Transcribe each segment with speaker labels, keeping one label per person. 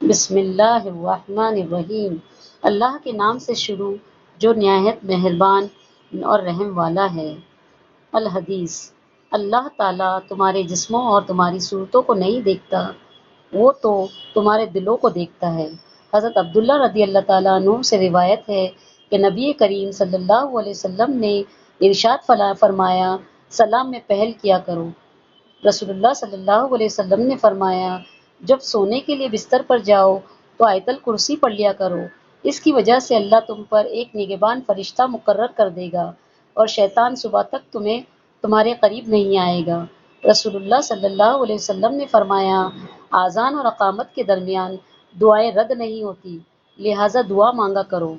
Speaker 1: بسم اللہ الرحمن الرحیم۔ اللہ کے نام سے شروع جو نہایت مہربان اور رحم والا ہے۔ الحدیث: اللہ تعالیٰ تمہارے جسموں اور تمہاری صورتوں کو نہیں دیکھتا، وہ تو تمہارے دلوں کو دیکھتا ہے۔ حضرت عبداللہ رضی اللہ تعالیٰ عنہ سے روایت ہے کہ نبی کریم صلی اللہ علیہ وسلم نے ارشاد فرمایا، سلام میں پہل کیا کرو۔ رسول اللہ صلی اللہ علیہ وسلم نے فرمایا، جب سونے کے لیے بستر پر جاؤ تو آیت الکرسی پڑھ لیا کرو، اس کی وجہ سے اللہ تم پر ایک نگہبان فرشتہ مقرر کر دے گا اور شیطان صبح تک تمہارے قریب نہیں آئے گا۔ رسول اللہ صلی اللہ علیہ وسلم نے فرمایا، اذان اور اقامت کے درمیان دعائیں رد نہیں ہوتی، لہٰذا دعا مانگا کرو۔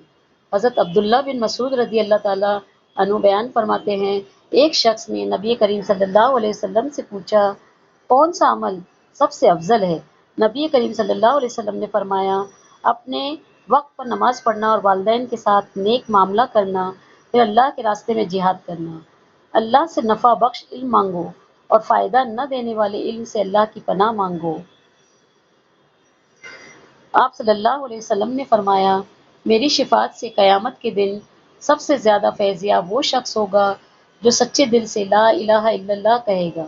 Speaker 1: حضرت عبداللہ بن مسعود رضی اللہ تعالیٰ عنہ بیان فرماتے ہیں، ایک شخص نے نبی کریم صلی اللہ علیہ وسلم سے پوچھا، کون سا عمل سب سے افضل ہے؟ نبی کریم صلی اللہ علیہ وسلم نے فرمایا، اپنے وقت پر نماز پڑھنا اور والدین کے ساتھ نیک معاملہ کرنا، پھر اللہ کے راستے میں جہاد کرنا۔ اللہ سے نفع بخش علم مانگو اور فائدہ نہ دینے والے علم سے اللہ کی پناہ مانگو۔ آپ صلی اللہ علیہ وسلم نے فرمایا، میری شفاعت سے قیامت کے دن سب سے زیادہ فیض یاب وہ شخص ہوگا جو سچے دل سے لا الہ الا اللہ کہے گا۔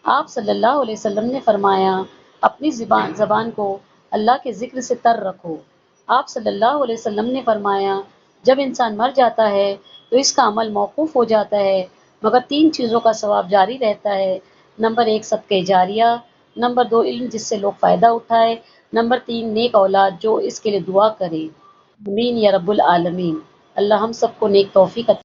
Speaker 1: آپ صلی اللہ علیہ وسلم نے فرمایا، اپنی زبان کو اللہ کے ذکر سے تر رکھو۔ آپ صلی اللہ علیہ وسلم نے فرمایا، جب انسان مر جاتا ہے تو اس کا عمل موقوف ہو جاتا ہے، مگر تین چیزوں کا ثواب جاری رہتا ہے۔ نمبر 1 صدقہ جاریہ، نمبر 2 علم جس سے لوگ فائدہ اٹھائے، نمبر 3 نیک اولاد جو اس کے لیے دعا کرے۔ آمین یا رب العالمین۔ اللہ ہم سب کو نیک توفیق عطا